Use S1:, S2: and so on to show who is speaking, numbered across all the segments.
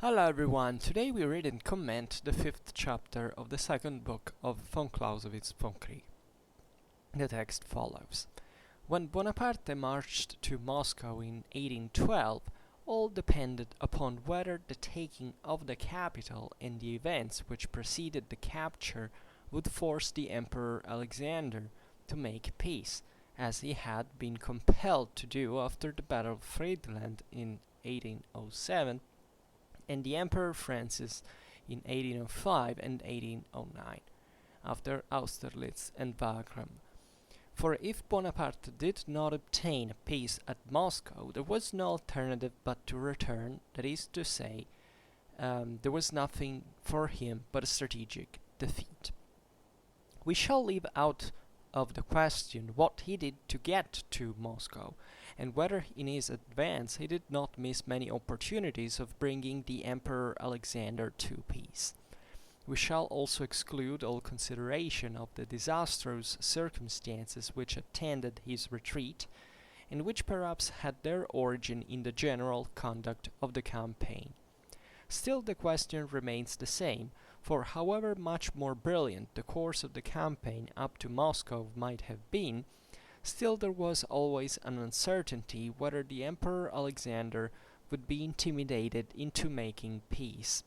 S1: Hello everyone, today we read and comment the fifth chapter of the second book of von Clausewitz, Vom Kriege. The text follows. When Bonaparte marched to Moscow in 1812, all depended upon whether the taking of the capital and the events which preceded the capture would force the Emperor Alexander to make peace, as he had been compelled to do after the Battle of Friedland in 1807, and the Emperor Francis in 1805 and 1809, after Austerlitz and Wagram. For if Bonaparte did not obtain a peace at Moscow, there was no alternative but to return, that is to say, there was nothing for him but a strategic defeat. We shall leave out of the question what he did to get to Moscow, and whether in his advance he did not miss many opportunities of bringing the Emperor Alexander to peace. We shall also exclude all consideration of the disastrous circumstances which attended his retreat, and which perhaps had their origin in the general conduct of the campaign. Still the question remains the same, for however much more brilliant the course of the campaign up to Moscow might have been, still there was always an uncertainty whether the Emperor Alexander would be intimidated into making peace.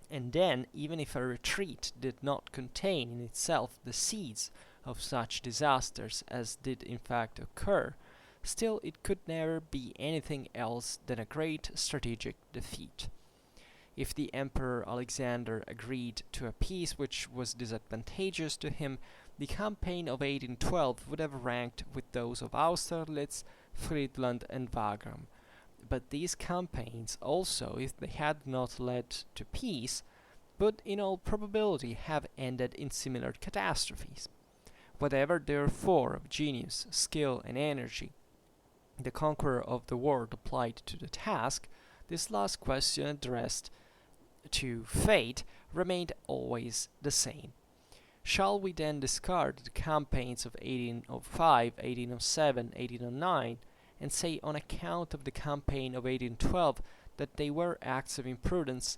S1: And then, even if a retreat did not contain in itself the seeds of such disasters as did in fact occur, still it could never be anything else than a great strategic defeat. If the Emperor Alexander agreed to a peace which was disadvantageous to him, the campaign of 1812 would have ranked with those of Austerlitz, Friedland, and Wagram. But these campaigns also, if they had not led to peace, would in all probability have ended in similar catastrophes. Whatever therefore of genius, skill, and energy the conqueror of the world applied to the task, this last question addressed to fate remained always the same. Shall we then discard the campaigns of 1805, 1807, 1809, and say on account of the campaign of 1812 that they were acts of imprudence,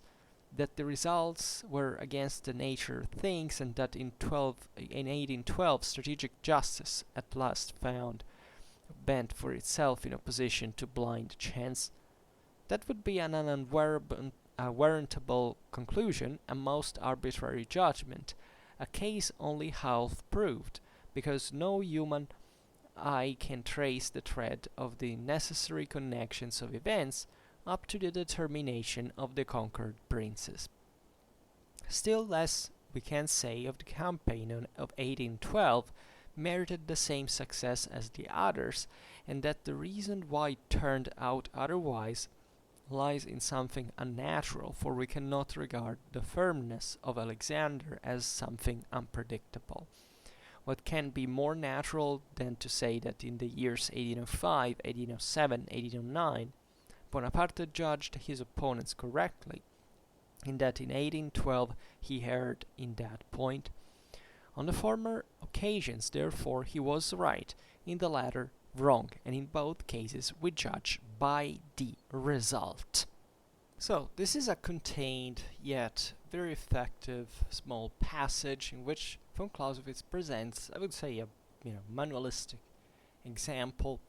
S1: that the results were against the nature of things, and that in 1812 strategic justice at last found bent for itself in opposition to blind chance? That would be an unwarrantable conclusion, a most arbitrary judgment, a case only half proved, because no human eye can trace the thread of the necessary connections of events up to the determination of the conquered princes. Still less we can say of the campaign of 1812 merited the same success as the others, and that the reason why it turned out otherwise lies in something unnatural, for we cannot regard the firmness of Alexander as something unpredictable. What can be more natural than to say that in the years 1805, 1807, 1809, Bonaparte judged his opponents correctly, and that in 1812 he erred in that point? On the former occasions, therefore, he was right, in the latter wrong, and in both cases we judge by the result. So, this is a contained yet very effective small passage in which von Clausewitz presents, I would say, a manualistic example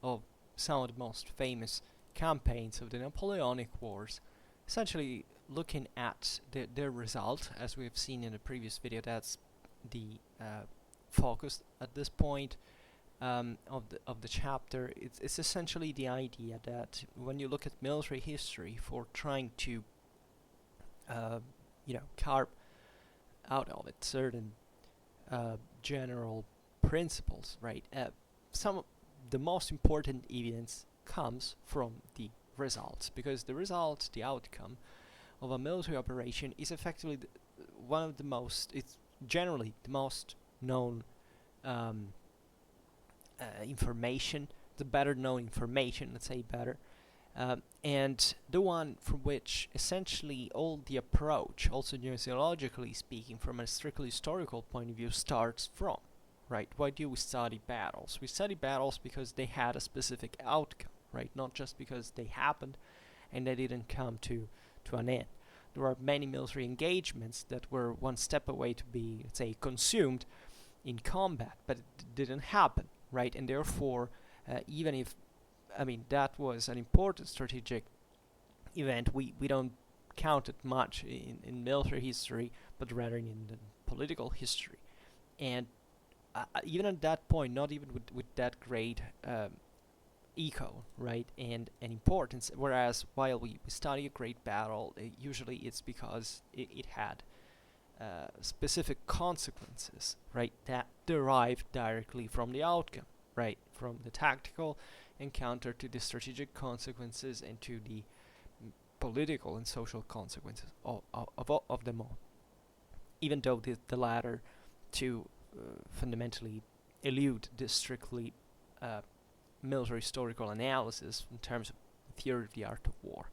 S1: of some of the most famous campaigns of the Napoleonic Wars, essentially looking at their result, as we have seen in the previous video. That's the focus at this point of the chapter. It's essentially the idea that when you look at military history for trying to carve out of it certain general principles, right? Some of the most important evidence comes from the results, because the result, the outcome of a military operation is effectively one of the most, it's generally the most known information, the better known information, let's say better, and the one from which essentially all the approach, also gnoseologically speaking, from a strictly historical point of view, starts from, right? Why do we study battles? We study battles because they had a specific outcome, right? Not just because they happened and they didn't come to to an end. There are many military engagements that were one step away to be, let's say, consumed in combat, but it didn't happen, right? And therefore, even if, that was an important strategic event, we don't count it much in military history, but rather in the political history. And even at that point, not even with that great echo, right, and importance, whereas while we study a great battle, usually it's because it had specific consequences, right, that derive directly from the outcome, right, from the tactical encounter to the strategic consequences and to the political and social consequences of them all. Even though the latter two fundamentally elude the strictly military historical analysis in terms of theory of the art of war.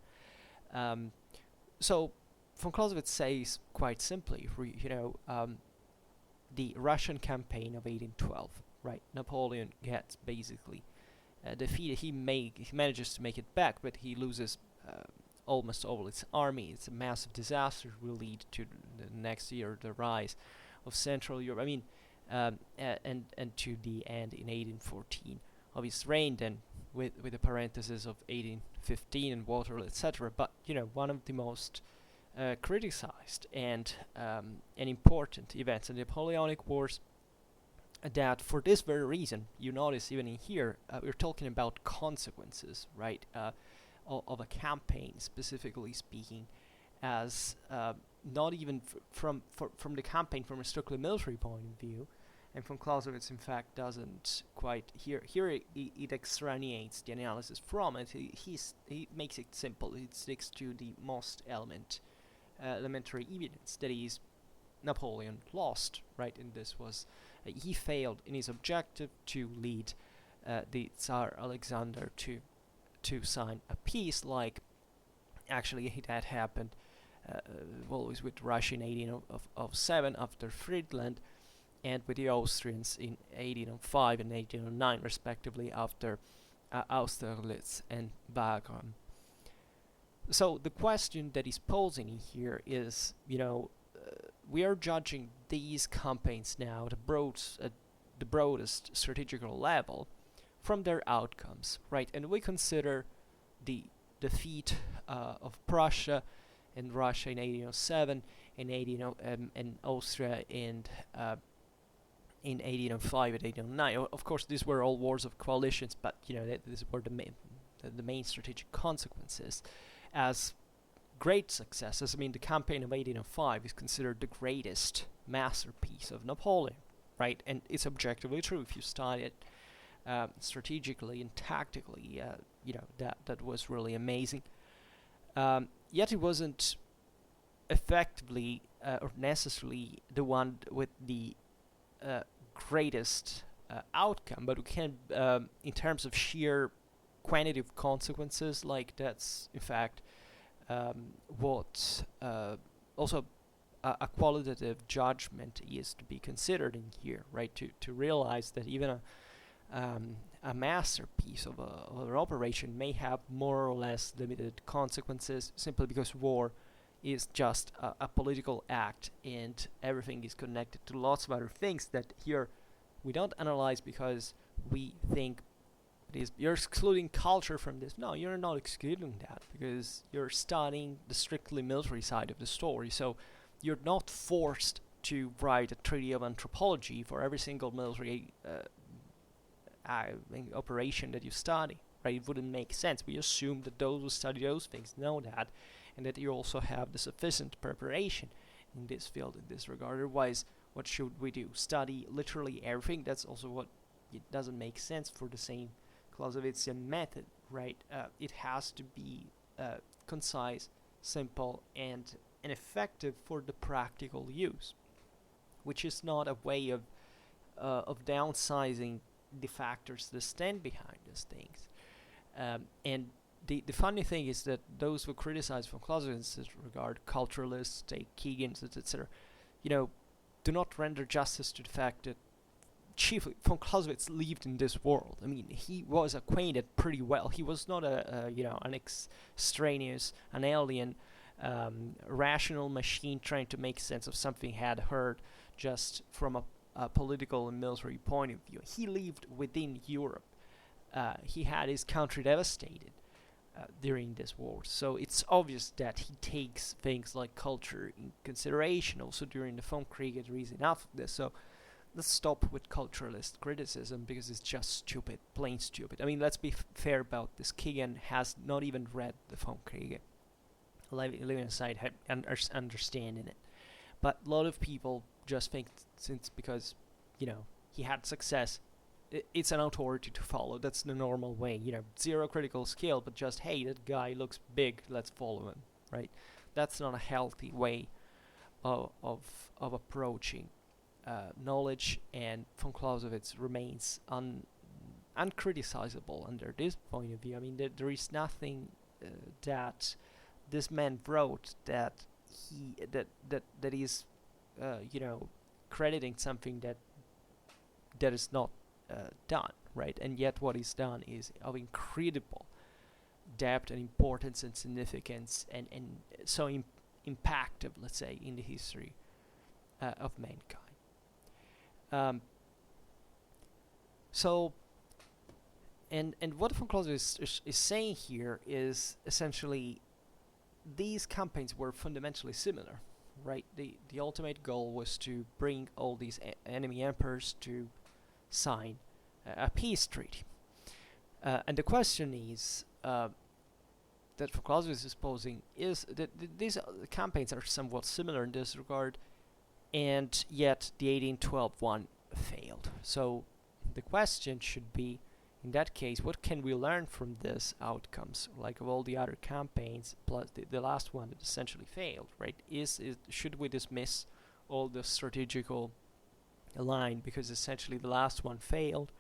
S1: So von Clausewitz says quite simply, the Russian campaign of 1812, right? Napoleon gets basically defeated. He manages to make it back, but he loses almost all its army. It's a massive disaster. Will lead to the next year the rise of Central Europe. And to the end in 1814 of his reign, then with the parenthesis of 1815 and Waterloo, etc. But one of the most criticized and important events in the Napoleonic Wars. That for this very reason, you notice even in here, we're talking about consequences, right, of a campaign, specifically speaking, as not even from the campaign from a strictly military point of view. And von Clausewitz, in fact, doesn't quite here it extraneates the analysis from it. He makes it simple. It sticks to the most elementary evidence, that is, Napoleon lost, right? And this was he failed in his objective to lead the Tsar Alexander to sign a peace, like actually that happened always with Russia in 1807 after Friedland, and with the Austrians in 1805 and 1809 respectively after Austerlitz and Wagram. So the question that is posing here is, we are judging these campaigns now at the broadest strategical level from their outcomes, right? And we consider the defeat of Prussia and Russia in 1807 and Austria in 1805 and 1809. Of course, these were all wars of coalitions, but these were the main strategic consequences. As great successes, the campaign of 1805 is considered the greatest masterpiece of Napoleon, right? And it's objectively true if you study it strategically and tactically. That was really amazing. Yet it wasn't effectively or necessarily the one with the greatest outcome, but we can, in terms of sheer quantitative consequences, like that's in fact what also a qualitative judgment is to be considered in here, right? To realize that even a masterpiece of an operation may have more or less limited consequences, simply because war is just a political act, and everything is connected to lots of other things that here we don't analyze because we think you're excluding culture from this. No, you're not excluding that, because you're studying the strictly military side of the story. So you're not forced to write a treaty of anthropology for every single military operation that you study, right? It wouldn't make sense. We assume that those who study those things know that, and that you also have the sufficient preparation in this field in this regard. Otherwise, what should we do? Study literally everything? That's also what it doesn't make sense for the same Clausewitzian method, right? It has to be concise, simple, and effective for the practical use, which is not a way of downsizing the factors that stand behind these things. And the funny thing is that those who criticize von Clausewitz in this regard, culturalists, take Keegans, etc., do not render justice to the fact that chiefly von Clausewitz lived in this world. He was acquainted pretty well. He was not an extraneous, an alien rational machine trying to make sense of something he had heard just from a political and military point of view. He lived within Europe. He had his country devastated during this war, so it's obvious that he takes things like culture in consideration. Also during the Vom Kriege there is enough of this, so let's stop with culturalist criticism because it's just stupid, plain stupid. I mean, let's be fair about this. Keegan has not even read the Vom Kriege, living aside understanding it. But a lot of people just think since because, he had success, it's an authority to follow. That's the normal way, zero critical skill, but just, hey, that guy looks big, let's follow him, right? That's not a healthy way of approaching knowledge, and von Clausewitz remains uncriticizable under this point of view. I mean, there is nothing that this man wrote that is crediting something that is not done, right? And yet what is done is of incredible depth and importance and significance, and so impactful, let's say, in the history of mankind. So, and what von Clausewitz is saying here is essentially these campaigns were fundamentally similar, right? The ultimate goal was to bring all these enemy emperors to sign a peace treaty. And the question is that von Clausewitz is posing is that these campaigns are somewhat similar in this regard, and yet the 1812 one failed. So the question should be, in that case, what can we learn from these outcomes, like of all the other campaigns, plus the last one that essentially failed, right? Should we dismiss all the strategical line because essentially the last one failed,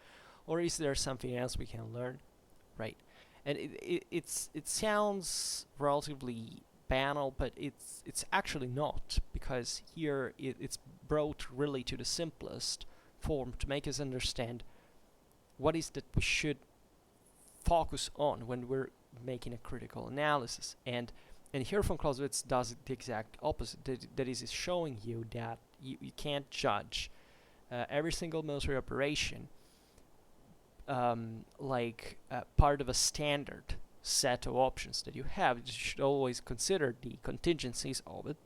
S1: or is there something else we can learn, right? And it sounds relatively banal, but it's actually not, because here it's brought really to the simplest form to make us understand what is that we should focus on when we're making a critical analysis. And here von Clausewitz does the exact opposite. That is showing you that you can't judge every single military operation like part of a standard set of options that you have. You should always consider the contingencies of it,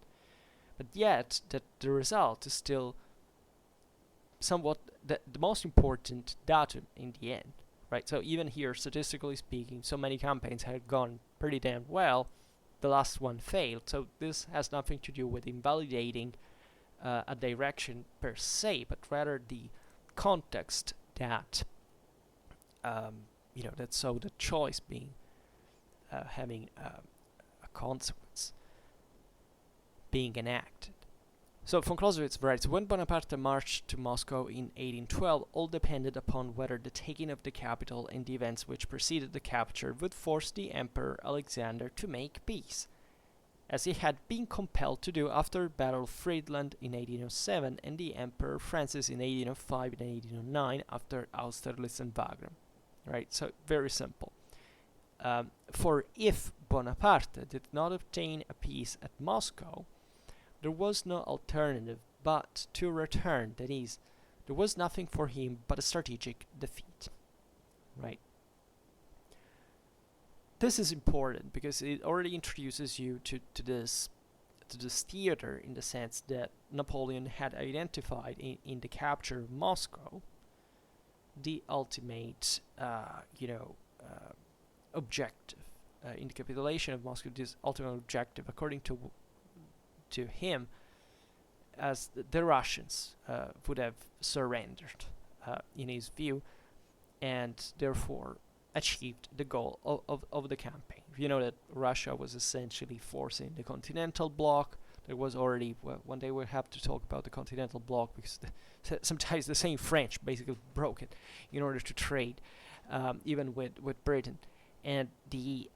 S1: but yet that the result is still somewhat the most important datum in the end, right? So even here, statistically speaking, so many campaigns had gone pretty damn well, the last one failed. So this has nothing to do with invalidating a direction per se, but rather the context that that so the choice being having a consequence being enacted. So von Clausewitz writes, when Bonaparte marched to Moscow in 1812, all depended upon whether the taking of the capital and the events which preceded the capture would force the Emperor Alexander to make peace, as he had been compelled to do after the Battle of Friedland in 1807 and the Emperor Francis in 1805 and 1809 after Austerlitz and Wagram. Right, so very simple. For if Bonaparte did not obtain a peace at Moscow, there was no alternative but to return. That is, there was nothing for him but a strategic defeat. Right. This is important because it already introduces you to this theater, in the sense that Napoleon had identified in the capture of Moscow the ultimate, objective. In the capitulation of Moscow, this ultimate objective, according to him, as the Russians would have surrendered, in his view, and therefore achieved the goal of the campaign. You know that Russia was essentially forcing the continental bloc. There was already, one day we'll have to talk about the continental bloc, because sometimes the same French basically broke it in order to trade, even with Britain. And the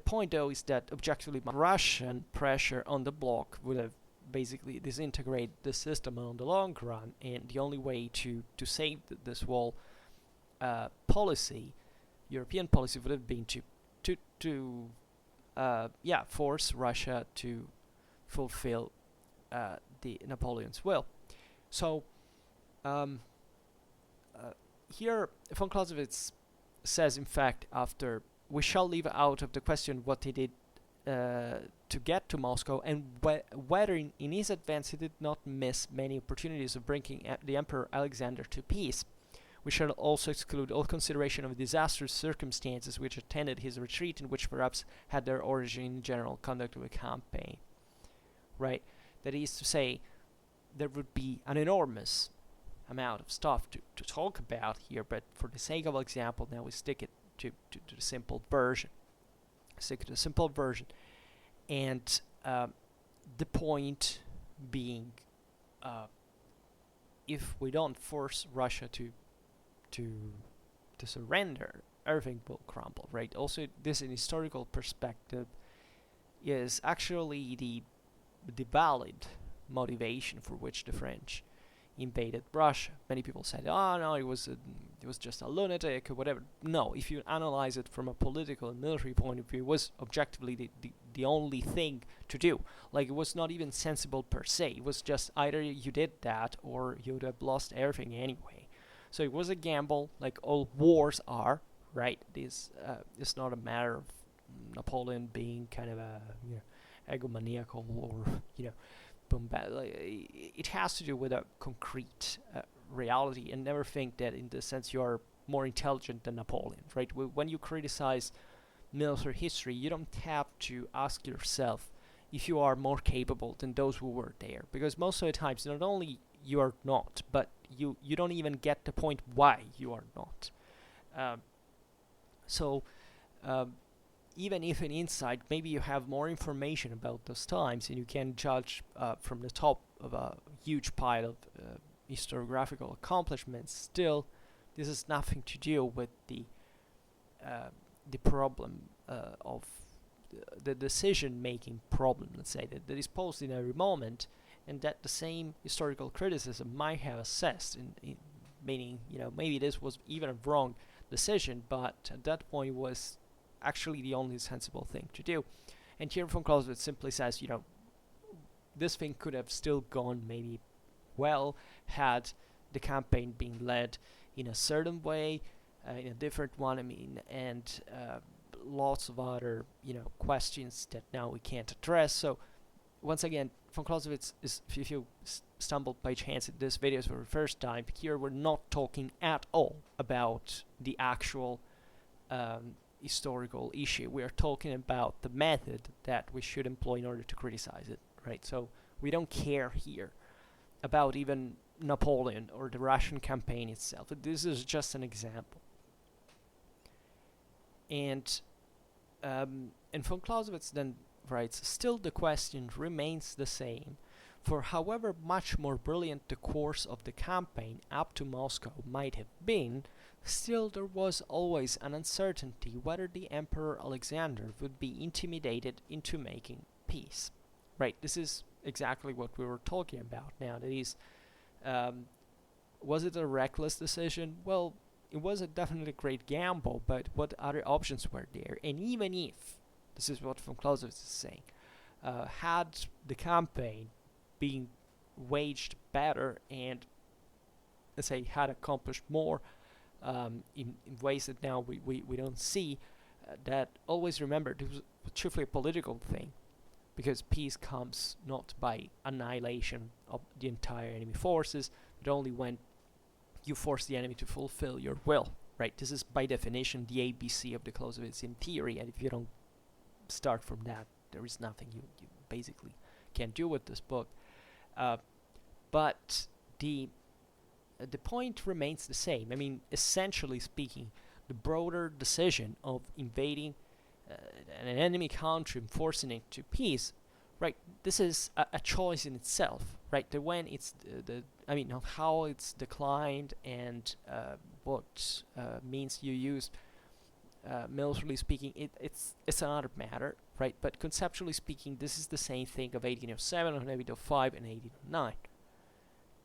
S1: point, though, is that objectively Russian pressure on the bloc would have basically disintegrated the system on the long run, and the only way to save this whole policy, European policy, would have been to force Russia to fulfill the Napoleon's will. So here von Clausewitz says, in fact, after, we shall leave out of the question what he did to get to Moscow, and whether in his advance he did not miss many opportunities of bringing the Emperor Alexander to peace. We shall also exclude all consideration of disastrous circumstances which attended his retreat, and which perhaps had their origin in the general conduct of the campaign. Right? That is to say, there would be an enormous amount of stuff to talk about here, but for the sake of example, now we stick it to the simple version. And the point being, if we don't force Russia to surrender, everything will crumble, right? Also, this in historical perspective is actually the valid motivation for which the French invaded Russia. Many people said, "Oh no, it was just a lunatic," or whatever. No, if you analyze it from a political and military point of view, it was objectively the only thing to do. Like, it was not even sensible per se. It was just either you did that or you would have lost everything anyway. So it was a gamble, like all wars are, right? This is not a matter of Napoleon being kind of a egomaniacal or it has to do with a concrete reality, and never think that in the sense you are more intelligent than Napoleon, right? When you criticize military history, you don't have to ask yourself if you are more capable than those who were there, because most of the times not only you are not, but you don't even get the point why you are not. Even if in insight, maybe you have more information about those times, and you can judge from the top of a huge pile of historiographical accomplishments, still, this has nothing to do with the problem of the decision-making problem, let's say, that is posed in every moment, and that the same historical criticism might have assessed, meaning, maybe this was even a wrong decision, but at that point was actually the only sensible thing to do. And here von Clausewitz simply says, this thing could have still gone maybe well had the campaign been led in a certain way, in a different one, and lots of other, questions that now we can't address. So once again, von Clausewitz is, if you stumbled by chance at this video for the first time, here we're not talking at all about the actual historical issue. We are talking about the method that we should employ in order to criticize it, right? So we don't care here about even Napoleon or the Russian campaign itself. This is just an example. And von Clausewitz then writes, still the question remains the same. For however much more brilliant the course of the campaign up to Moscow might have been, still there was always an uncertainty whether the Emperor Alexander would be intimidated into making peace. Right, this is exactly what we were talking about now. That is, was it a reckless decision? Well, it was a definitely great gamble, but what other options were there? And even if, this is what von Clausewitz is saying, had the campaign been waged better and, let's say, had accomplished more, in ways that now we don't see, that always remember this was chiefly a political thing, because peace comes not by annihilation of the entire enemy forces, but only when you force the enemy to fulfill your will, right? This is by definition the ABC of the Clausewitzian theory, and if you don't start from that, there is nothing you basically can do with this book. But the point remains the same. Essentially speaking, the broader decision of invading an enemy country and forcing it to peace, right? This is a choice in itself, right? When it's how it's declined and what means you use, militarily speaking, it's another matter, right? But conceptually speaking, this is the same thing of 1807, and 1805, and 1809,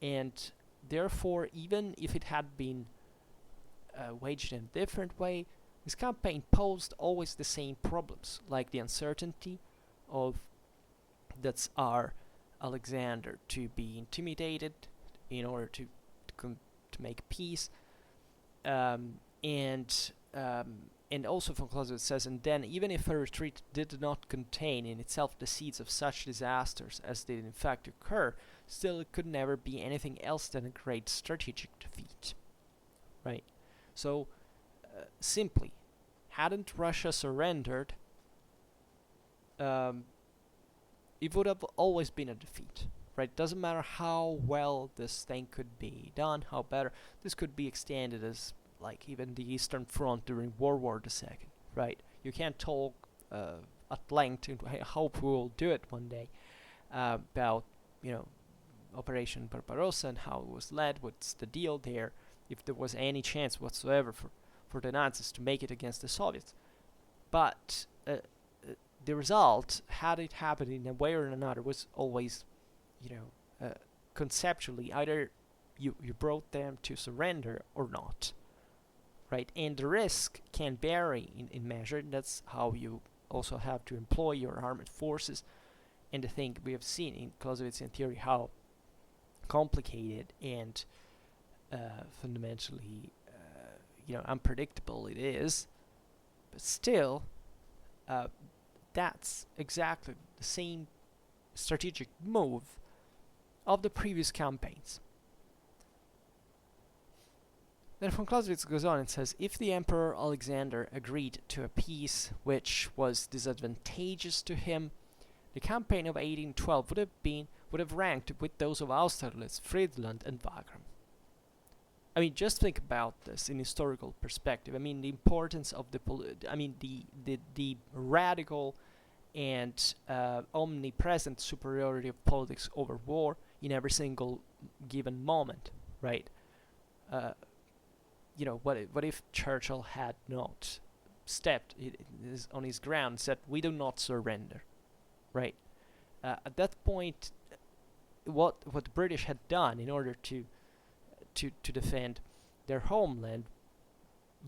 S1: and therefore, even if it had been waged in a different way, This campaign posed always the same problems, like the uncertainty of the Tsar Alexander to be intimidated in order to make peace, and also von Clausewitz says, and then even if a retreat did not contain in itself the seeds of such disasters as did in fact occur, still it could never be anything else than a great strategic defeat. Right? So, simply, hadn't Russia surrendered, it would have always been a defeat. Right? Doesn't matter how well this thing could be done, how better. This could be extended as like even the Eastern Front during World War II. Right? You can't talk at length. I hope we will do it one day about Operation Barbarossa and how it was led. What's the deal there? If there was any chance whatsoever for the Nazis to make it against the Soviets, but the result, had it happened in a way or another, was always conceptually either you brought them to surrender or not, right? And the risk can vary in measure. That's how you also have to employ your armed forces. And I think we have seen in Clausewitz and Theory how complicated and fundamentally unpredictable it is. But still, that's exactly the same strategic move of the previous campaigns. Then von Clausewitz goes on and says, if the Emperor Alexander agreed to a peace which was disadvantageous to him, the campaign of 1812 would have ranked with those of Austerlitz, Friedland, and Wagram. I mean, just think about this in historical perspective. I mean, the importance of the radical and omnipresent superiority of politics over war in every single given moment, right? What if Churchill had not stepped on his ground and said, we do not surrender, right? At that point, what the British had done in order to defend their homeland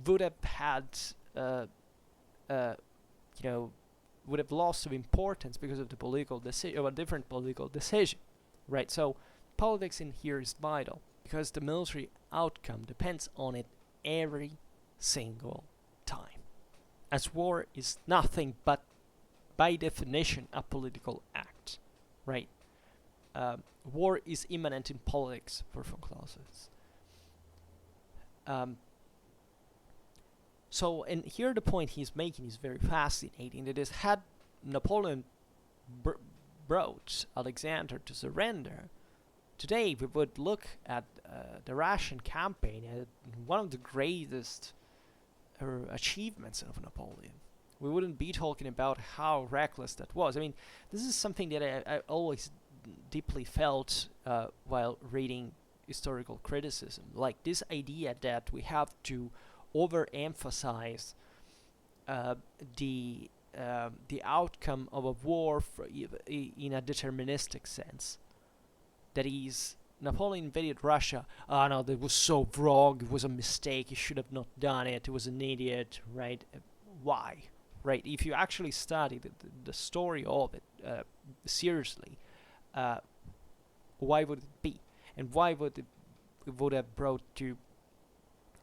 S1: would have had would have lost of importance because of the political decision, of a different political decision, right? So politics in here is vital because the military outcome depends on it every single time, as war is nothing but by definition a political act, right? War is immanent in politics for von Clausewitz. So, and here the point he's making is very fascinating. That is, had Napoleon brought Alexander to surrender, today we would look at the Russian campaign as one of the greatest achievements of Napoleon. We wouldn't be talking about how reckless that was. I mean, this is something that I always deeply felt while reading historical criticism, like this idea that we have to overemphasize the outcome of a war in a deterministic sense. That is, Napoleon invaded Russia. Oh no, that was so wrong. It was a mistake. He should have not done it. He was an idiot, right? Why? Right? If you actually study the story of it seriously, why would it be? And why would it would have brought to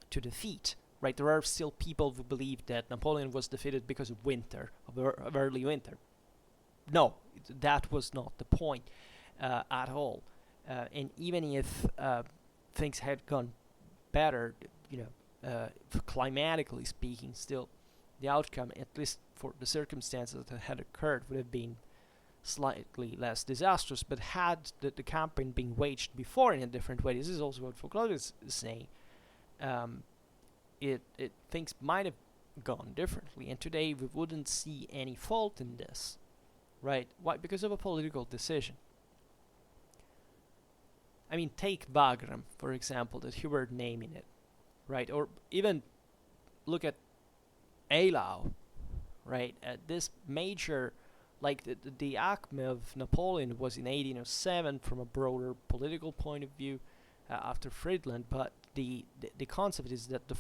S1: defeat? Right? There are still people who believe that Napoleon was defeated because of winter, of early winter. No, that was not the point at all. And even if things had gone better, climatically speaking, still the outcome, at least for the circumstances that had occurred, would have been slightly less disastrous. But had the campaign been waged before in a different way, this is also what von Clausewitz is saying, things might have gone differently, and today we wouldn't see any fault in this, right? Why? Because of a political decision. I mean, take Wagram, for example, that you were naming it, right? Or even look at Eylau, right? This major, like the acme of Napoleon was in 1807 from a broader political point of view after Friedland, but the concept is that the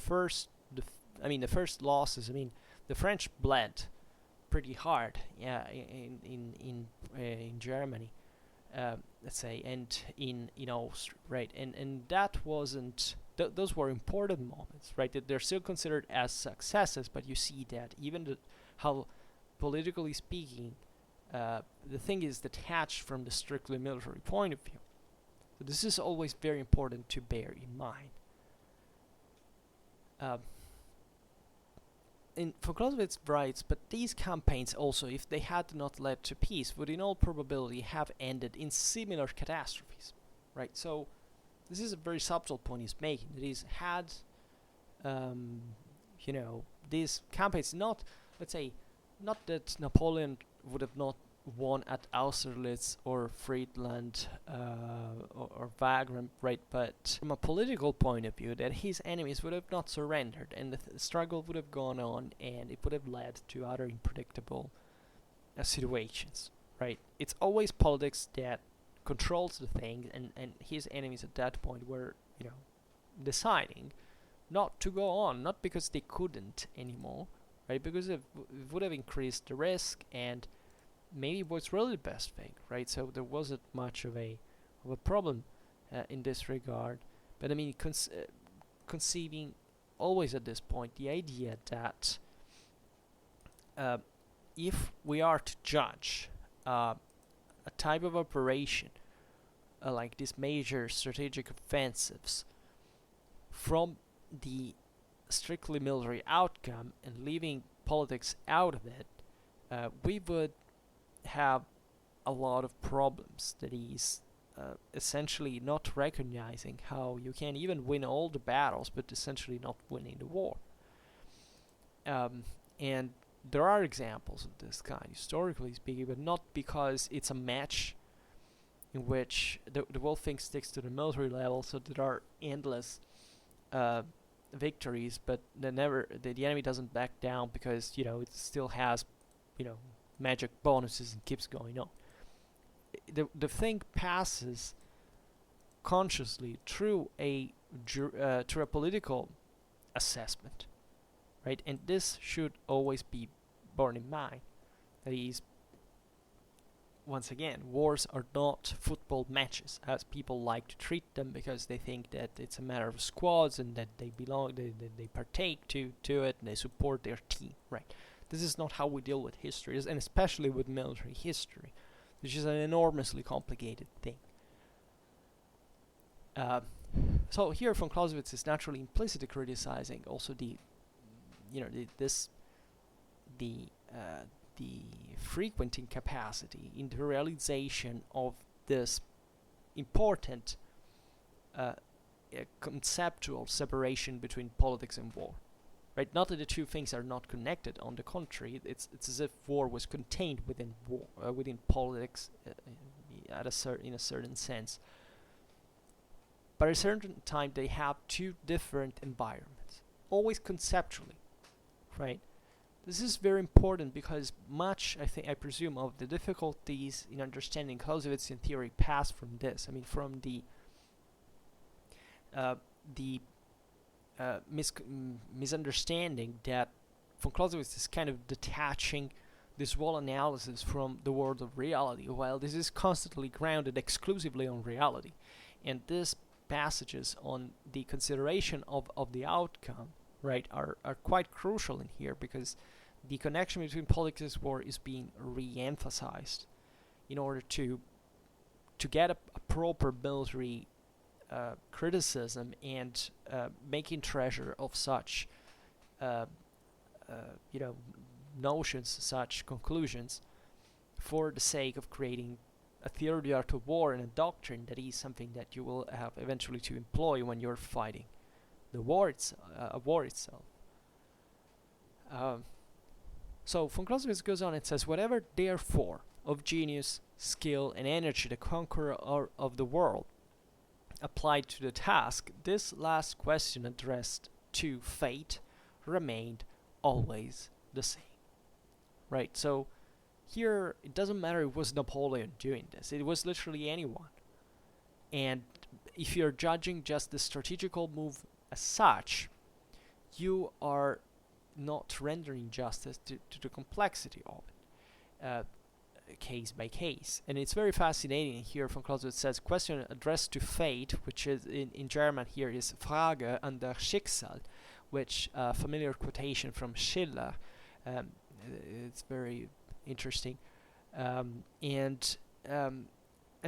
S1: the first losses, the French bled pretty hard, in Germany, let's say, and in Austria, right? And that wasn't. Those were important moments, right? That they're still considered as successes, but you see that even how, politically speaking, the thing is detached from the strictly military point of view. So this is always very important to bear in mind. For Clausewitz writes, but these campaigns also, if they had not led to peace, would in all probability have ended in similar catastrophes, right? So this is a very subtle point he's making. That is, had these campaigns not, let's say, not that Napoleon would have not won at Austerlitz or Friedland or Wagram, right? But from a political point of view, that his enemies would have not surrendered, and the struggle would have gone on, and it would have led to other unpredictable situations, right? It's always politics that controls the thing, and his enemies at that point were, deciding not to go on, not because they couldn't anymore, right? Because it would have increased the risk, and maybe it was really the best thing, right? So there wasn't much of a problem in this regard. But conceiving always at this point the idea that if we are to judge a type of operation like these major strategic offensives from the strictly military outcome and leaving politics out of it, we would have a lot of problems. That is, essentially not recognizing how you can even win all the battles, but essentially not winning the war. And there are examples of this kind, historically speaking, but not because it's a match in which the whole thing sticks to the military level, so there are endless victories, but the enemy doesn't back down because it still has magic bonuses and keeps going on. The thing passes consciously through a political assessment, right? And this should always be borne in mind. That is, once again, wars are not football matches, as people like to treat them, because they think that it's a matter of squads and that they partake to it and they support their team, right? This is not how we deal with history, and especially with military history, which is an enormously complicated thing. So here, von Clausewitz is naturally implicitly criticizing also the frequent incapacity in the realization of this important conceptual separation between politics and war. Right? Not that the two things are not connected. On the contrary, it's as if war was contained within war, within politics, in a certain sense. But at a certain time, they have two different environments, always conceptually, right? This is very important because much, I presume, of the difficulties in understanding Clausewitzian theory pass from this. From the misunderstanding that von Clausewitz is kind of detaching this whole analysis from the world of reality, while this is constantly grounded exclusively on reality. And these passages on the consideration of the outcome, right, are quite crucial in here, because the connection between politics and war is being re-emphasized in order to get a proper military criticism and making treasure of such notions, such conclusions, for the sake of creating a theory of the art of war and a doctrine that is something that you will have eventually to employ when you're fighting the war itself. So von Clausewitz goes on and says, whatever therefore of genius, skill, and energy the conqueror of the world applied to the task, this last question addressed to fate remained always the same. Right? So here, it doesn't matter if it was Napoleon doing this. It was literally anyone. And if you're judging just the strategical move as such, you are not rendering justice to the complexity of it, case by case. And it's very fascinating here. Von Clausewitz says, question addressed to fate, which is in German here is Frage an der Schicksal, which familiar quotation from Schiller. It's very interesting. And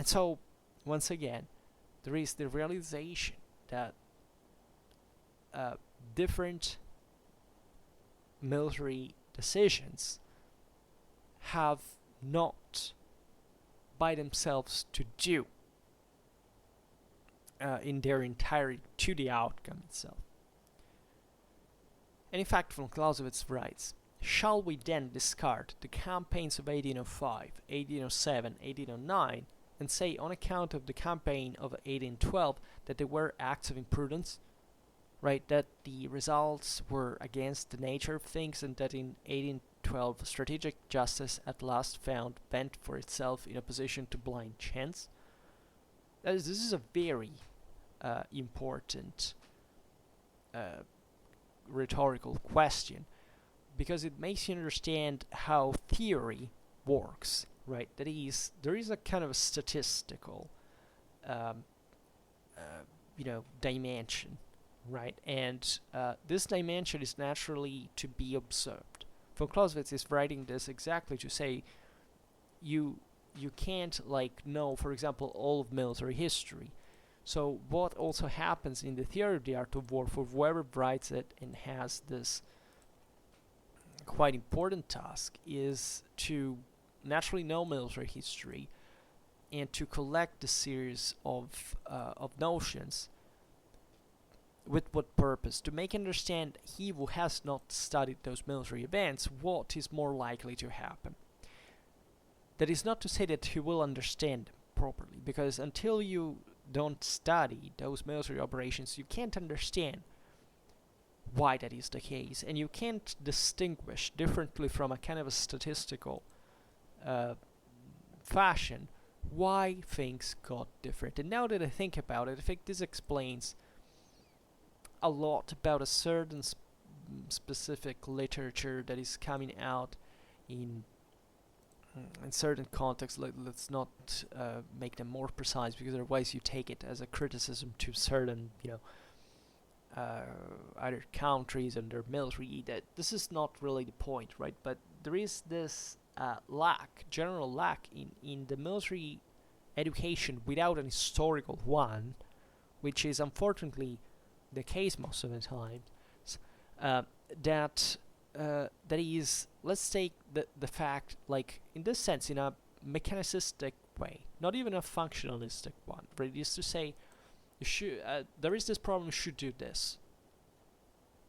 S1: so, once again, there is the realization that different military decisions have not by themselves to do in their entirety to the outcome itself. And in fact, von Clausewitz writes, shall we then discard the campaigns of 1805, 1807, 1809, and say on account of the campaign of 1812 that they were acts of imprudence, right, that the results were against the nature of things, and that in 1812 strategic justice at last found vent for itself in opposition to blind chance? This is a very important rhetorical question, because it makes you understand how theory works, right? That is, there is a kind of a statistical, dimension, right? And this dimension is naturally to be observed. Von Clausewitz is writing this exactly to say, you can't know, for example, all of military history. So what also happens in the theory of the art of war, for whoever writes it and has this quite important task, is to naturally know military history and to collect a series of notions. With what purpose? To make understand he who has not studied those military events what is more likely to happen. That is not to say that he will understand them properly, because until you don't study those military operations, you can't understand why that is the case, and you can't distinguish differently from a kind of a statistical fashion why things got different. And now that I think about it, I think this explains a lot about a certain specific literature that is coming out in certain contexts. Let's not make them more precise, because otherwise you take it as a criticism to certain, either countries and their military. That this is not really the point, right? But there is this general lack in the military education without an historical one, which is unfortunately the case most of the time. That is, let's take the fact, in this sense, in a mechanicistic way, not even a functionalistic one, but it is to say, there is this problem, you should do this.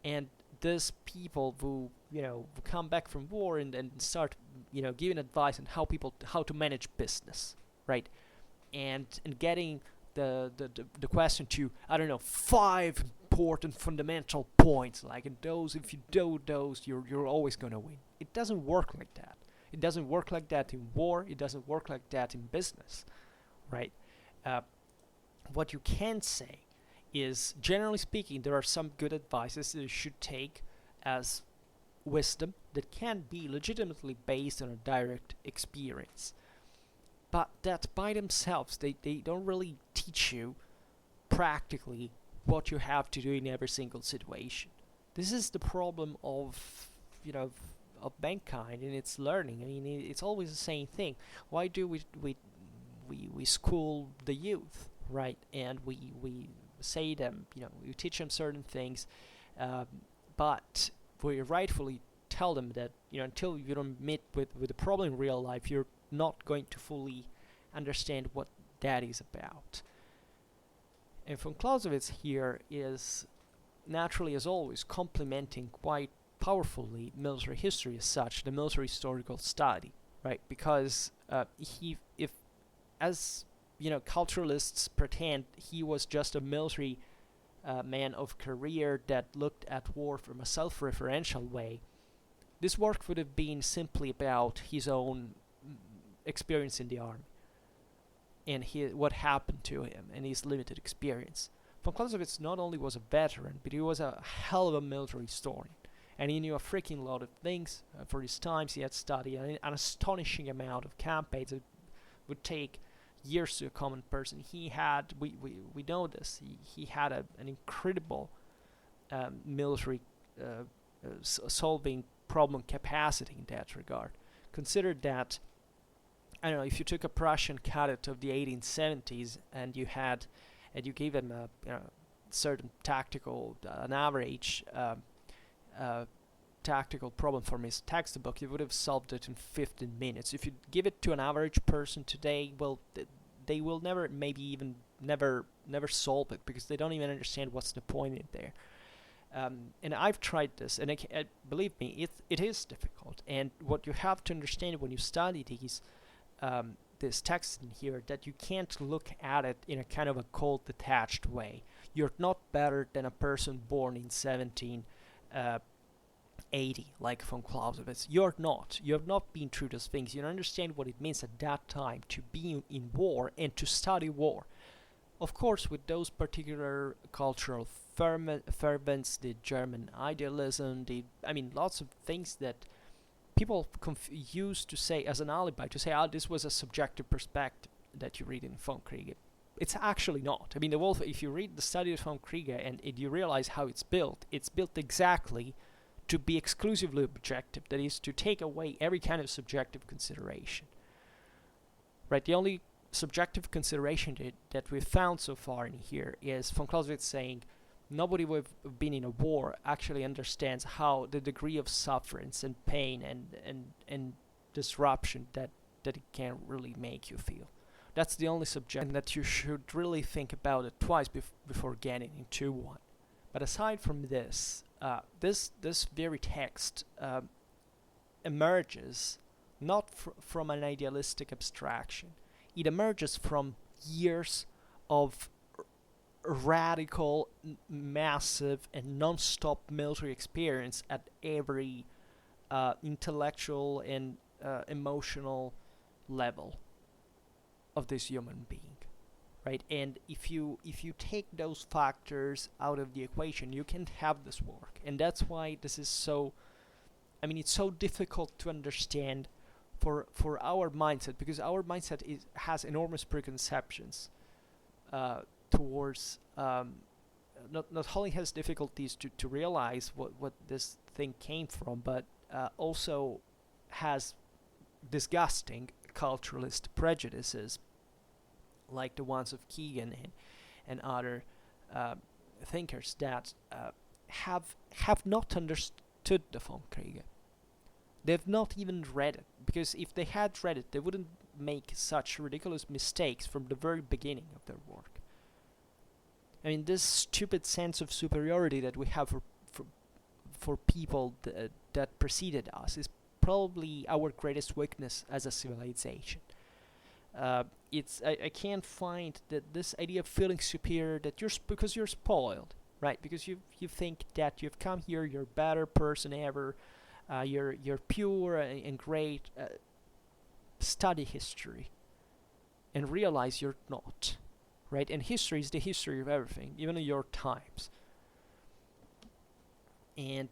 S1: And these people who, who come back from war and start, giving advice on how to manage business, right? And getting the question to, 5 important fundamental points, and those, if you do those, you're always gonna win. It doesn't work like that. It doesn't work like that in war. It doesn't work like that in business, right? What you can say is, generally speaking, there are some good advices that you should take as wisdom that can be legitimately based on a direct experience, but that by themselves they don't really teach you practically what you have to do in every single situation. This is the problem of mankind in its learning. I mean, it's always the same thing. Why do we school the youth, right? And we say them, we teach them certain things, but we rightfully tell them that until you don't meet with the problem in real life, you're not going to fully understand what that is about. And von Clausewitz here is naturally, as always, complementing quite powerfully military history as such, the military historical study, right? Because if culturalists pretend he was just a military man of career that looked at war from a self-referential way, this work would have been simply about his own experience in the army and what happened to him and his limited experience. Von Clausewitz not only was a veteran, but he was a hell of a military historian. And he knew a freaking lot of things. For his times, he had studied an astonishing amount of campaigns that would take years to a common person. He had, we know this, he had an incredible military solving problem capacity in that regard. Consider that, I don't know, if you took a Prussian cadet of the 1870s and you gave him a certain tactical, an average tactical problem from his textbook, he would have solved it in 15 minutes. If you give it to an average person today, well, they will never, maybe even never solve it, because they don't even understand what's the point in there. And I've tried this, and believe me, it is difficult. And what you have to understand when you study these this text in here, that you can't look at it in a kind of a cold, detached way. You're not better than a person born in 1780, like von Clausewitz. You're not. You have not been through those things. You don't understand what it means at that time to be in war and to study war. Of course, with those particular cultural fervents, the German idealism, lots of things that people used to say as an alibi, to say, this was a subjective perspective that you read in Vom Kriege. It's actually not. I mean, if you read the study of Vom Kriege and you realize how it's built exactly to be exclusively objective, that is, to take away every kind of subjective consideration. Right? The only subjective consideration that we've found so far in here is von Clausewitz saying nobody who have been in a war actually understands how the degree of sufferance and pain and disruption that it can really make you feel. That's the only subject, and that you should really think about it twice before getting into one. But aside from this, this very text emerges not from an idealistic abstraction. It emerges from years of radical, massive, and non-stop military experience at every intellectual and emotional level of this human being, right? And if you take those factors out of the equation, you can't have this work. And that's why this is so, it's so difficult to understand for our mindset, because our mindset has enormous preconceptions towards not only has difficulties to realize what this thing came from, but also has disgusting culturalist prejudices, like the ones of Keegan and other thinkers that have not understood the Vom Kriege. They've not even read it, because if they had read it, they wouldn't make such ridiculous mistakes from the very beginning of their work. This stupid sense of superiority that we have for people that preceded us is probably our greatest weakness as a civilization. I can't find that this idea of feeling superior, that because you're spoiled, right? Because you think that you've come here, you're a better person ever, you're pure and great. Study history and realize you're not, right? And history is the history of everything, even in your times. And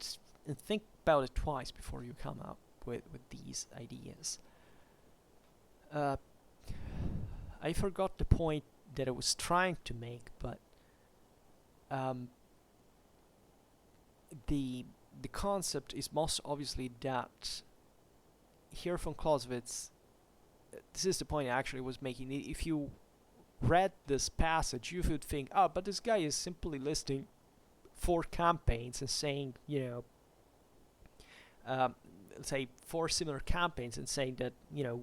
S1: think about it twice before you come up with these ideas. I forgot the point that I was trying to make, but the concept is most obviously that here from Clausewitz, this is the point I actually was making. If you read this passage, you would think, but this guy is simply listing 4 campaigns and saying, say 4 similar campaigns and saying that,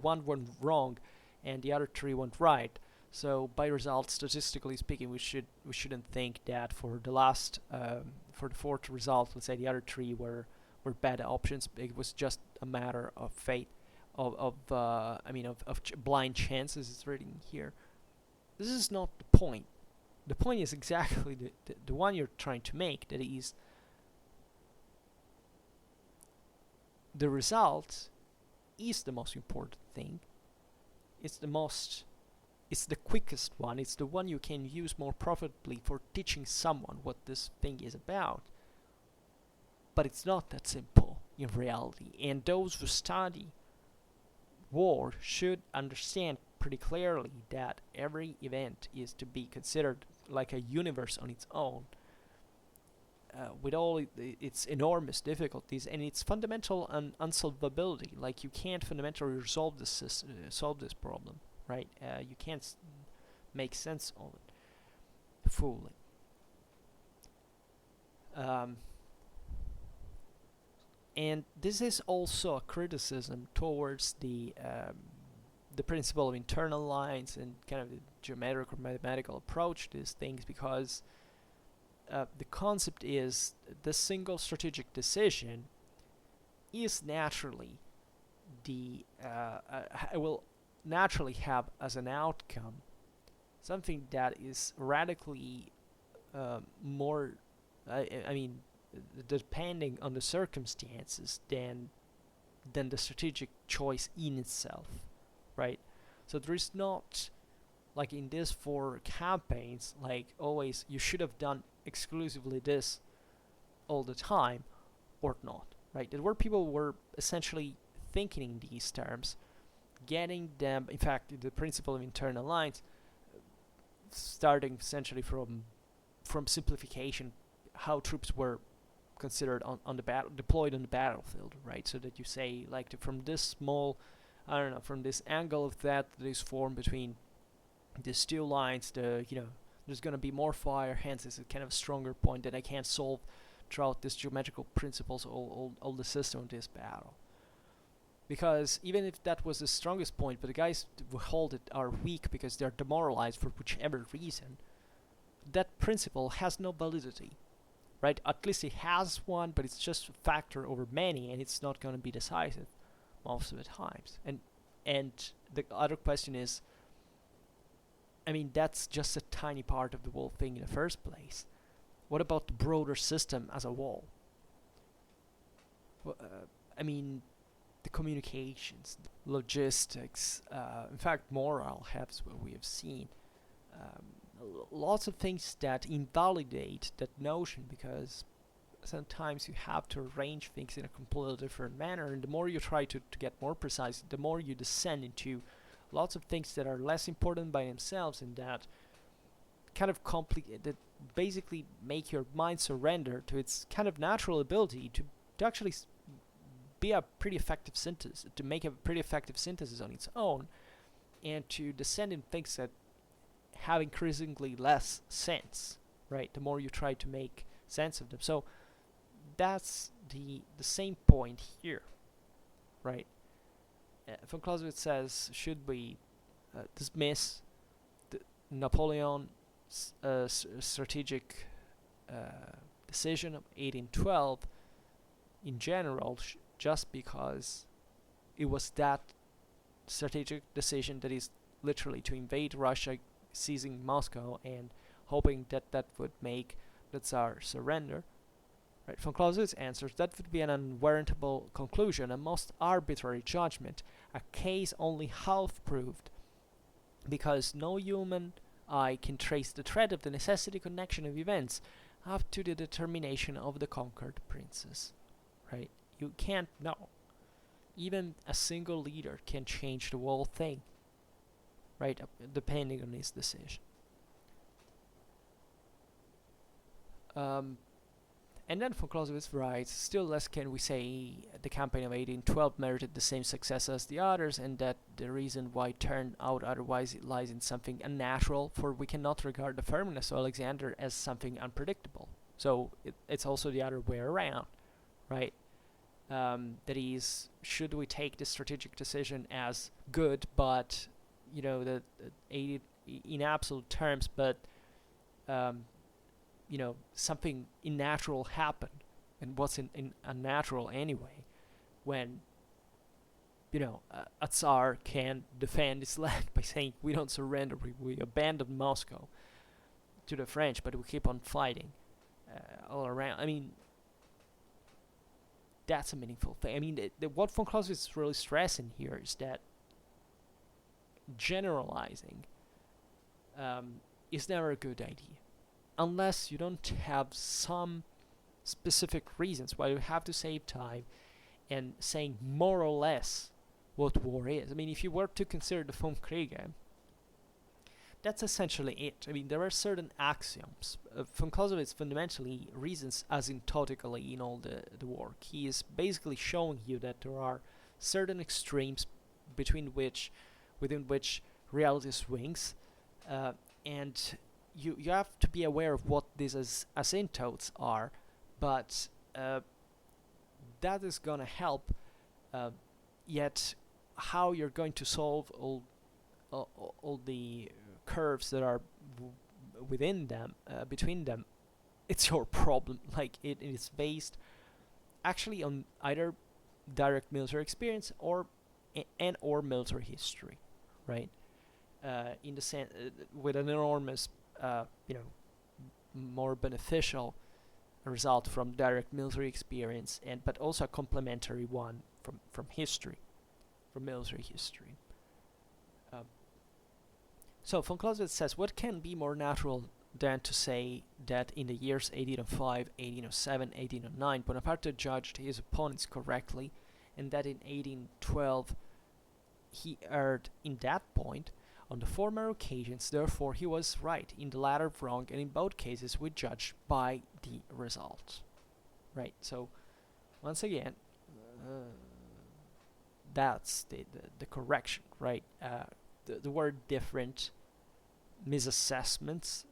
S1: one went wrong and the other 3 went right. So by result, statistically speaking, we shouldn't think that for the last, for the 4th result, let's say the other 3 were bad options. It was just a matter of fate, of blind chances. It's written here. This is not the point. The point is exactly the one you're trying to make. That is, the result is the most important thing. It's the most it's the quickest one, it's the one you can use more profitably for teaching someone what this thing is about. But it's not that simple in reality, and those who study war should understand pretty clearly that every event is to be considered like a universe on its own, with all its enormous difficulties and its fundamental unsolvability. Like, you can't fundamentally resolve solve this problem, right? You can't make sense of it fully. And this is also a criticism towards the principle of internal lines and kind of the geometric or mathematical approach to these things, because the concept is the single strategic decision is naturally will naturally have as an outcome something that is radically more, I mean, depending on the circumstances than the strategic choice in itself, right? So there is not, like in these 4 campaigns, like always you should have done exclusively this all the time or not, right? There were people who were essentially thinking in these terms, getting them, in fact, the principle of internal lines, starting essentially from simplification, how troops were considered on the deployed on the battlefield, right? So that you say, like, from this small, I don't know, from this angle of that is formed between these 2 lines, there's gonna be more fire, hence it's a kind of a stronger point that I can't solve throughout this geometrical principles all the system of this battle. Because even if that was the strongest point, but the guys who hold it are weak because they're demoralized for whichever reason, that principle has no validity, right? At least it has one, but it's just a factor over many, and it's not going to be decisive most of the times. And the other question is, I mean, that's just a tiny part of the whole thing in the first place. What about the broader system as a whole? Well, I mean, the communications, logistics, in fact, morale has what we have seen. Lots of things that invalidate that notion, because sometimes you have to arrange things in a completely different manner, and the more you try to get more precise, the more you descend into lots of things that are less important by themselves, and that kind of that basically make your mind surrender to its kind of natural ability to actually be a pretty effective synthesis, to make a pretty effective synthesis on its own, and to descend in things that have increasingly less sense, right? The more you try to make sense of them. So that's the same point here, right? Von Clausewitz says, should we dismiss the Napoleon's strategic decision of 1812 in general, just because it was that strategic decision that is literally to invade Russia, seizing Moscow and hoping that that would make the Tsar surrender. Right? Von Clausewitz answers, that would be an unwarrantable conclusion, a most arbitrary judgment, a case only half proved, because no human eye can trace the thread of the necessity connection of events up to the determination of the conquered princes. Right? You can't know. Even a single leader can change the whole thing, right? Depending on his decision. And then von Clausewitz writes, still less can we say the campaign of 1812 merited the same success as the others, and that the reason why it turned out otherwise lies in something unnatural, for we cannot regard the firmness of Alexander as something unpredictable. So it's also the other way around, right? That is, should we take the strategic decision as good, but, you know, in absolute terms, but you know, something unnatural happened, and what's unnatural anyway, when, you know, a Tsar can defend his land by saying, we don't surrender, we abandon Moscow to the French, but we keep on fighting all around. I mean, that's a meaningful thing. I mean, what von Clausewitz is really stressing here is that generalizing is never a good idea, unless you don't have some specific reasons why you have to save time and saying more or less what war is. I mean, if you were to consider the Vom Kriege, that's essentially it. I mean, there are certain axioms. Von Clausewitz fundamentally reasons asymptotically in all the work. He is basically showing you that there are certain extremes within which reality swings, and you have to be aware of what these asymptotes are, but that is gonna help. Yet, how you're going to solve all the curves that are within them, between them, it's your problem. Like, it is based actually on either direct military experience or military history, right? In the sense, with an enormous, more beneficial result from direct military experience, but also a complementary one from history, from military history. So von Clausewitz says, what can be more natural than to say that in the years 1805, 1807, 1809, Bonaparte judged his opponents correctly, and that in 1812 he erred in that point. On the former occasions, therefore, he was right, in the latter wrong, and in both cases we judge by the result. Right, so once again, that's the correction, right? The word different, misassessments,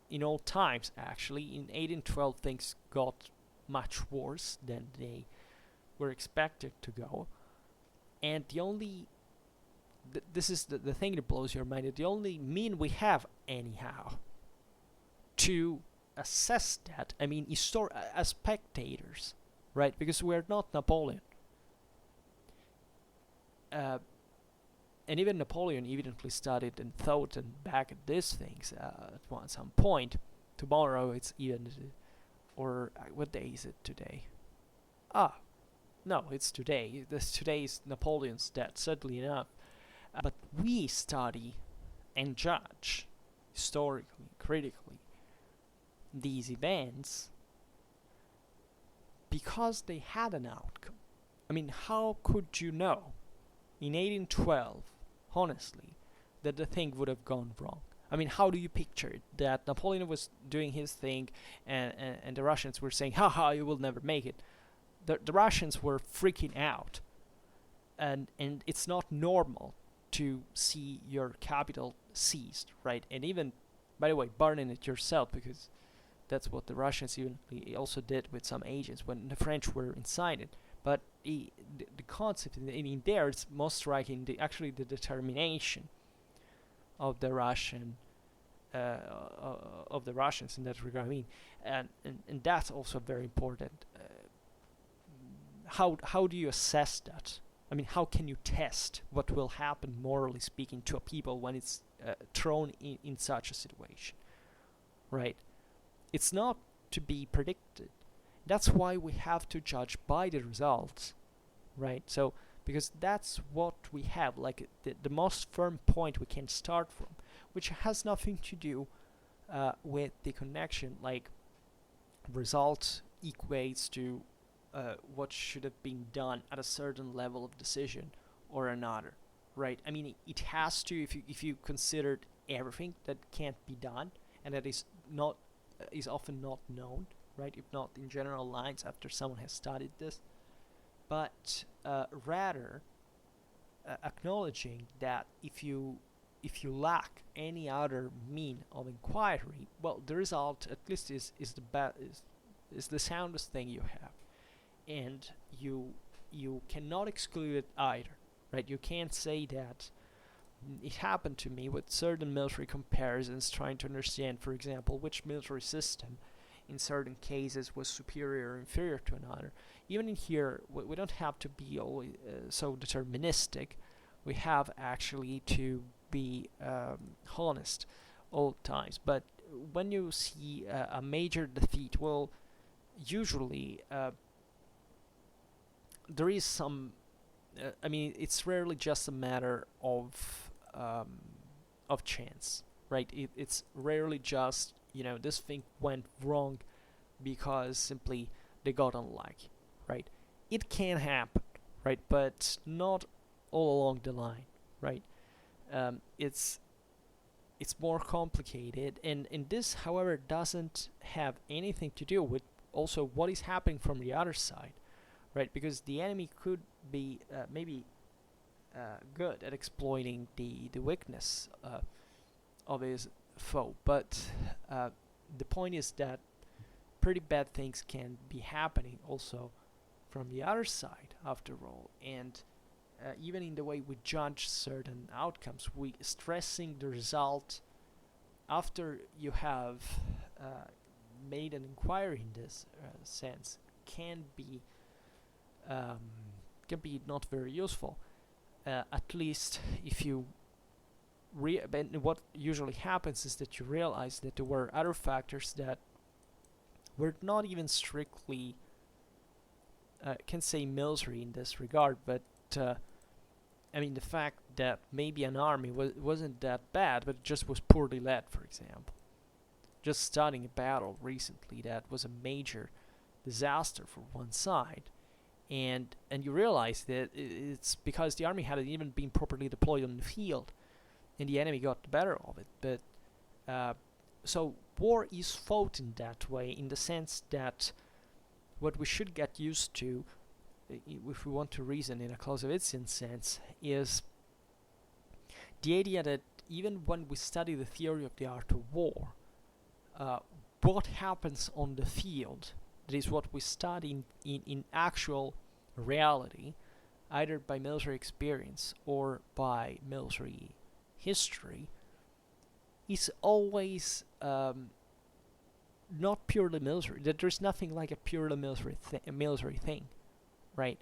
S1: in all times actually. In 1812 things got much worse than they were expected to go, and the only this is the thing that blows your mind, that the only mean we have anyhow to assess that, I mean, as spectators, right? Because we're not Napoleon. And even Napoleon evidently studied and thought and back at these things at some point. Tomorrow it's even, or what day is it today? No, it's today. Today is Napoleon's death, certainly enough. But we study and judge historically, critically, these events because they had an outcome. I mean, how could you know in 1812, honestly, that the thing would have gone wrong? I mean, how do you picture it? That Napoleon was doing his thing and the Russians were saying, haha, you will never make it. The Russians were freaking out. And it's not normal to see your capital seized, right? And even, by the way, burning it yourself, because that's what the Russians even also did with some agents when the French were inside it. But the concept in there is most striking, the determination of the Russians in that regard. I mean, and that's also very important. How do you assess that? I mean, how can you test what will happen, morally speaking, to a people when it's thrown in such a situation, right? It's not to be predicted. That's why we have to judge by the results, right? So, because that's what we have, like the most firm point we can start from, which has nothing to do with the connection, like result equates to what should have been done at a certain level of decision or another, right? I mean, it has to, if you considered everything that can't be done and that is often not known, right? If not in general lines after someone has studied this, but rather acknowledging that if you lack any other mean of inquiry, well, the result at least is the soundest thing you have. And you cannot exclude it either, right? You can't say that it happened to me with certain military comparisons, trying to understand, for example, which military system in certain cases was superior or inferior to another. Even in here, we don't have to be always so deterministic. We have actually to be honest all times. But when you see a major defeat, well, usually there is some. I mean, it's rarely just a matter of chance, right? It's rarely just, this thing went wrong because simply they got unlucky, right? It can happen, right? But not all along the line, right? It's more complicated, and this, however, doesn't have anything to do with also what is happening from the other side, right? Because the enemy could be maybe good at exploiting the weakness of his foe, but the point is that pretty bad things can be happening also from the other side, after all. And even in the way we judge certain outcomes, we stressing the result after you have made an inquiry in this sense can be not very useful. At least if you what usually happens is that you realize that there were other factors that were not even strictly can say military in this regard, but the fact that maybe an army wasn't that bad, but it just was poorly led, for example. Just studying a battle recently that was a major disaster for one side, and you realize that it's because the army hadn't even been properly deployed on the field, and the enemy got the better of it. But so war is fought in that way, in the sense that what we should get used to, if we want to reason in a Clausewitzian sense, is the idea that even when we study the theory of the art of war, what happens on the field, that is what we study in actual reality, either by military experience or by military history, is always not purely military. That there's nothing like a purely military thing, right?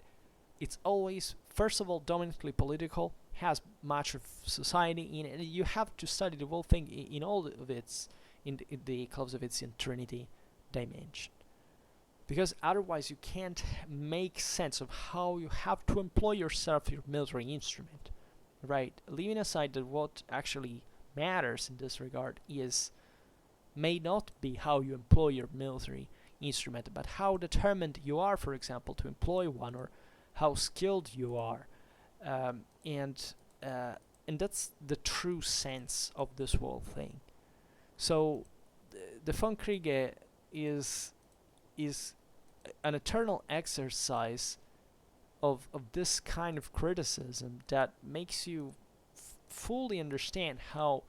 S1: It's always, first of all, dominantly political, has much of society in it, and you have to study the whole thing in all of its, in the Clausewitzian Trinity dimension. Because otherwise you can't make sense of how you have to employ yourself, your military instrument, right? Leaving aside that what actually matters in this regard may not be how you employ your military instrument, but how determined you are, for example, to employ one, or how skilled you are, and that's the true sense of this whole thing. So the Vom Kriege is an eternal exercise of this kind of criticism that makes you fully understand how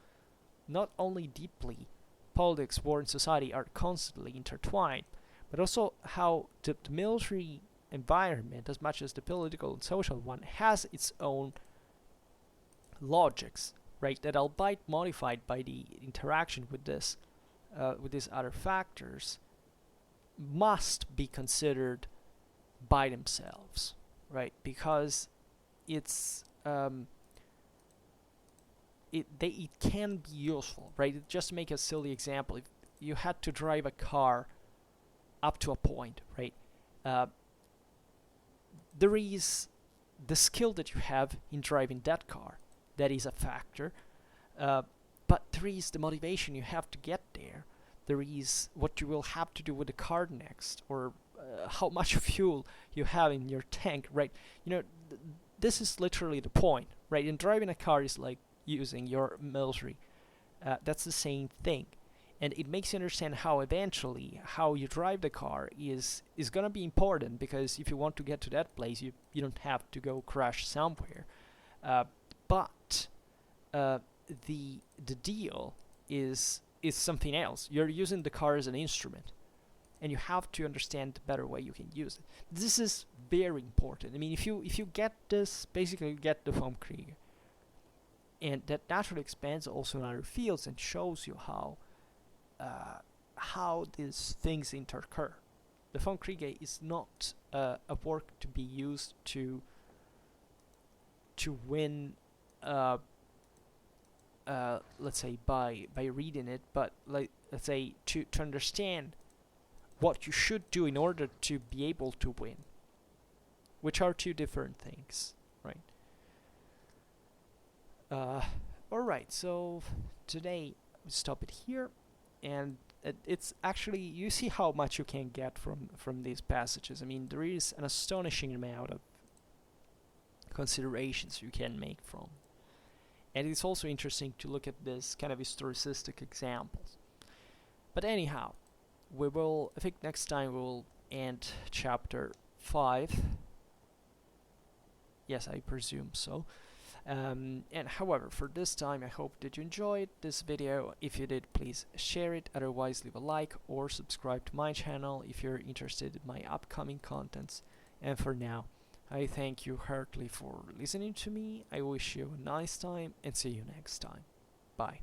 S1: not only deeply politics, war, and society are constantly intertwined, but also how the military environment, as much as the political and social one, has its own logics, right? That, albeit modified by the interaction with these other factors, must be considered by themselves, right? Because it's it can be useful, right? Just make a silly example. If you had to drive a car up to a point, right? There is the skill that you have in driving that car. That is a factor. But there is the motivation you have to get there. There is what you will have to do with the car next, or how much fuel you have in your tank, right? This is literally the point, right? And driving a car is like using your military. That's the same thing. And it makes you understand how eventually how you drive the car is going to be important, because if you want to get to that place, you don't have to go crash somewhere. But the deal is something else. You're using the car as an instrument, and you have to understand the better way you can use it. This is very important. I mean, if you get this, basically you get the Vom Kriege. And that naturally expands also in other fields and shows you how these things intercur. The Vom Kriege is not a work to be used to win, let's say by reading it, but let's say to understand what you should do in order to be able to win, which are two different things, right? Alright, so today stop it here, and it's actually, you see how much you can get from these passages. I mean, there is an astonishing amount of considerations you can make from, and it's also interesting to look at this kind of historicistic examples. But anyhow, I think next time we will end chapter 5. Yes, I presume so. And however, for this time, I hope that you enjoyed this video. If you did, please share it. Otherwise, leave a like or subscribe to my channel if you're interested in my upcoming contents. And for now, I thank you heartily for listening to me. I wish you a nice time and see you next time. Bye.